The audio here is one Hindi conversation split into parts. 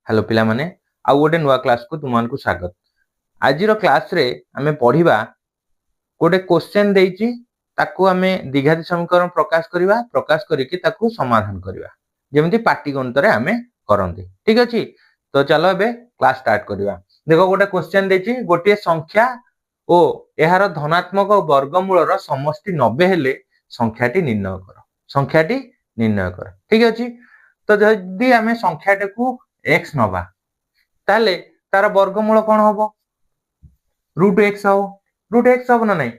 हेलो पिला माने आउ गोटे नुआ क्लास को तुमको स्वागत। आज क्लास रे आमे पढ़िबा गोटे क्वेश्चन देइची ताकू आमे द्विघाती समीकरण प्रकाश करिकी ताकू समाधान करबा जेमति पाटीगणित रे आमे करंती। ठीक अछि, तो चलो एबे क्लास स्टार्ट करबा। देखो गोटे क्वेश्चन देइची गोटे संख्या ओ एहार धनात्मक वर्गमूल रो समष्टि 90 हेले संख्याटी निर्णय कर। ठीक अछि, तो जदि आमे संख्याटे को x नबा ताले तार वर्गमूल कोन होबो √x हो। √x हो ना नहीं,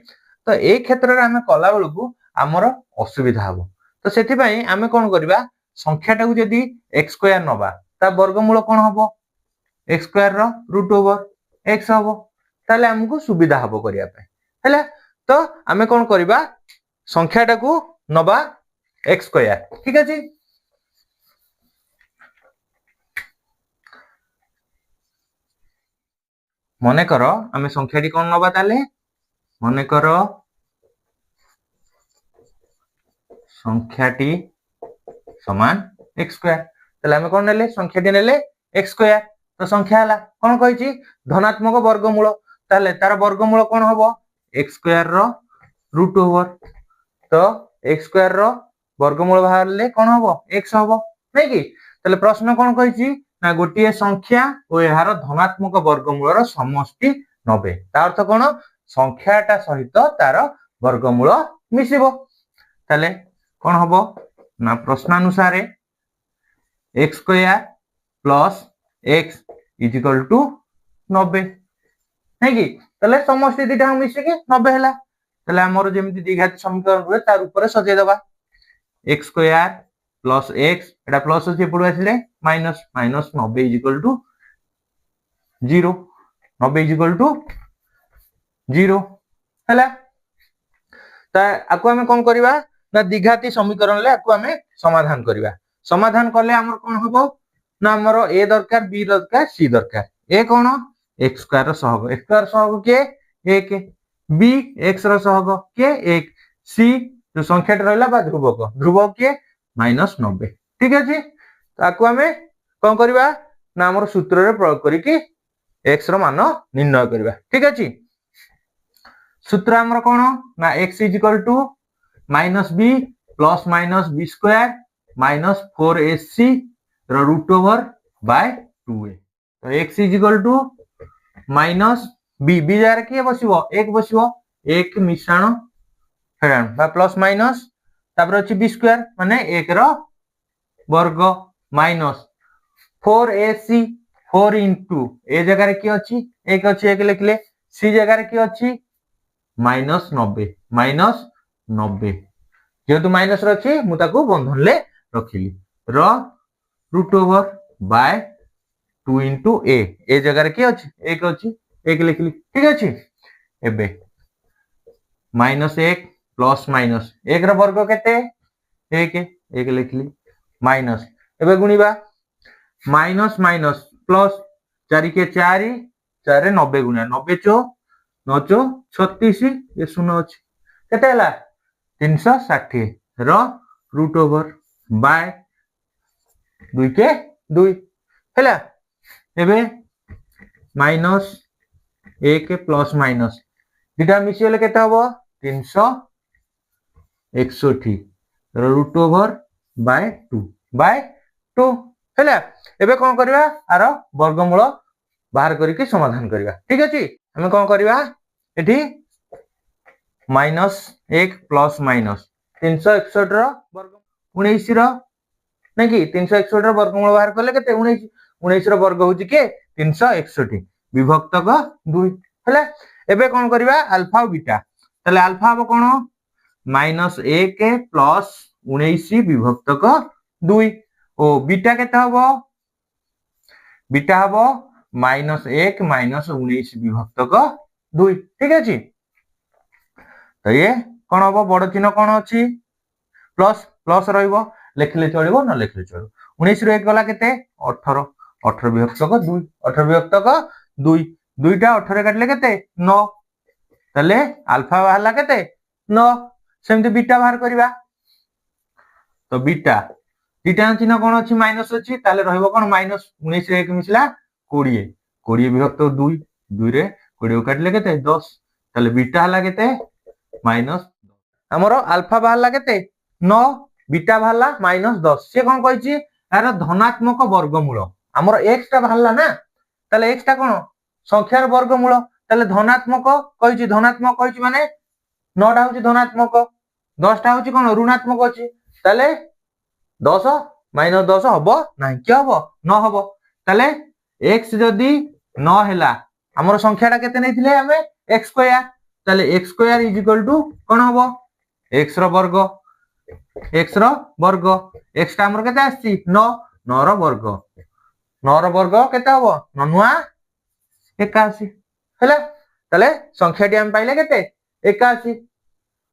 तो ए क्षेत्र रे आमे कला बेल को हमर असुविधा हबो। तो सेति पई आमे कोन करबा संख्याटा को जदि x² नबा ता वर्गमूल कोन होबो x² रो √x होबो, ताले हमकु सुविधा हबो करिया पे हैला। तो आमे कोन करबा संख्याटा को नबा x²। ठीक अछि, मने करो आमे संख्याटी कोन नबा ताले मने करो संख्याटी समान x²। ताले आमे कोन नेले संख्याटी नेले x²। तो संख्या हला कोन कहिची धनात्मक वर्गमूल, ताले तार वर्गमूल कोन होबो x² रो √। तो x² रो वर्गमूल बाहरले कोन होबो x होबो नै कि। ताले प्रश्न कोन कहिची ना गोटिए संख्या ओ एहार धनात्मक वर्गमूल रो समष्टि 90। ता अर्थ कोन संख्याटा सहित तार वर्गमूल मिसिबो। ताले कोन होबो ना प्रश्नानुसार x² plus x is equal to 90 नै कि। ताले समष्टि दिटा मिसि के 90 हैला। ताले हमर जेमति द्विघाती समीकरण हुए तार ऊपर सजे दबा x² प्लस x एटा प्लस अछि पडु आछले minus 90 is equal to 0। 90 is equal to 0 हैला। ता आकु हमें कोन करबा ना द्विघाती समीकरण ले आकु हमें समाधान करबा। समाधान करले हमर कोन होबो ना हमर a दरकार b दरकार c दरकार। a cone x² row सहग, x² सहग के 1, b x रो सहग के 1, c जो संख्याटा रहला बा ध्रुवक के -90। ठीक अछि, तो आकु हमें कोन करबा ना हमर सूत्र रे प्रयोग करी कि x रो मान निर्णय करबा। ठीक अछि, सूत्र हमर कोन ना x is equal to -b plus -b² minus 4ac रो √/2a। तो x is equal to minus b जगह के बसिबो 1 बसिबो 1 मिश्रण हेरान बा प्लस माइनस तापर अछि b² माने 1 रो वर्ग माइनस 4ac 4 इनटू ए जगह के अछि 1 अछि 1 लिखले, c जगह के अछि -90 जेतु माइनस रछि मु ताको बंधन ले रखिली रो √/2 इनटू ए जगह के अछि 1 अछि 1 लिखली। ठीक अछि, एबे -1 प्लस माइनस 1 रो वर्ग केते 1 लिखली माइनस एबे गुणीबा माइनस माइनस प्लस 4 के 4 4 90 गुणा 90 चो 9 चो 36 ये शून्य अछि केते हला 360 रो √/2 के 2 हला। एबे -1 प्लस माइनस दिटा मिसिले केते हबो 361 रो √/2 हला। एबे कोन करबा आरो वर्गमूल बाहर करिके समाधान करबा। ठीक अछि, हमें कोन करबा एठी -1 प्लस माइनस 361 रो वर्ग 19 रो नै कि 361 रो वर्गमूल बाहर करले केते 19 रो वर्ग होची के 361 विभक्तक 2 हला। एबे कोन करबा अल्फा और बीटा, तले अल्फा हबो कोन -1 प्लस 19 विभक्तक 2 ओ बीटा केते हबो बीटा हबो -1 माइनस 19 विभक्तक 2। ठीक अछि, तो ये कोन हबो बड़ चिन्ह कोन अछि प्लस प्लस रहइबो लेखले चलिबो न लेखले चलिबो 19 रो 1 गला केते 18 18 विभक्तक 2 18 विभक्तक 2 2टा 18 काटले केते 9 तले अल्फा बाहरला केते 9 सेमति बीटा बाहर करबा। तो बीटा दुटा चिन्ह कौन अच्छी माइनस अच्छी ताले रहइबो कौन माइनस 19 रे 1 मिसला 20 20 विभक्त 2 2 रे 20 काटले केते 10 ताले बीटा हला केते माइनस हमर अल्फा बाहला केते 9 बीटा बाहला माइनस 10 से कौन कहिछि यार धनात्मक वर्गमूल हमर x टा बाहला ना ताले x टा कौन संख्यार वर्गमूल ताले धनात्मक कहिछि माने 9 टा होछि धनात्मक 10 टा होछि कौन ऋणात्मक अछि ताले 10 माइनस 10 हबो नाही कि हबो न हबो ताले x जदी न हैला हमर संख्या टा केते नैथिले हमें x स्क्वायर ताले x square is equal to कोन हबो x रो वर्ग x टा हमर केते आछि 9 9 रो वर्ग केते हबो ननुआ 81 हैला ताले संख्या टी हम पाइले केते 81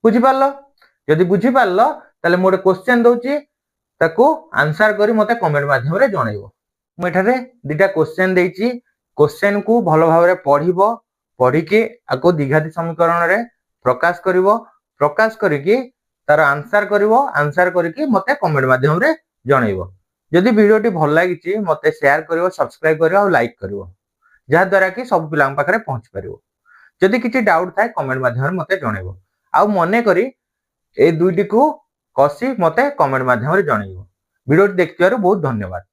बुझि पारलो यदि बुझि पारलो ताले मोडे क्वेश्चन दोची ताकू आंसर करी मते कमेंट माध्यम रे जणाइबो मु एठारे दुटा क्वेश्चन देइची क्वेश्चन को भलो भाव रे पढिबो पढी के आको द्विघाती समीकरण रे प्रकाश करिकी तार आंसर करिकी मते कमेंट माध्यम रे जणाइबो यदि वीडियोटी भल लागिची मते शेयर करिवो सब्सक्राइब करिवो और लाइक करिवो जहा द्वारा कि सब पिलां पाखरे पहुंच परिवो यदि किछि डाउट थाए कमेंट माध्यम रे मते जणाइबो आ मने करी ए दुईटी को कसी मते कमेंट माध्यम रे जणाइबो वीडियो देखिथिबारु बहुत धन्यवाद।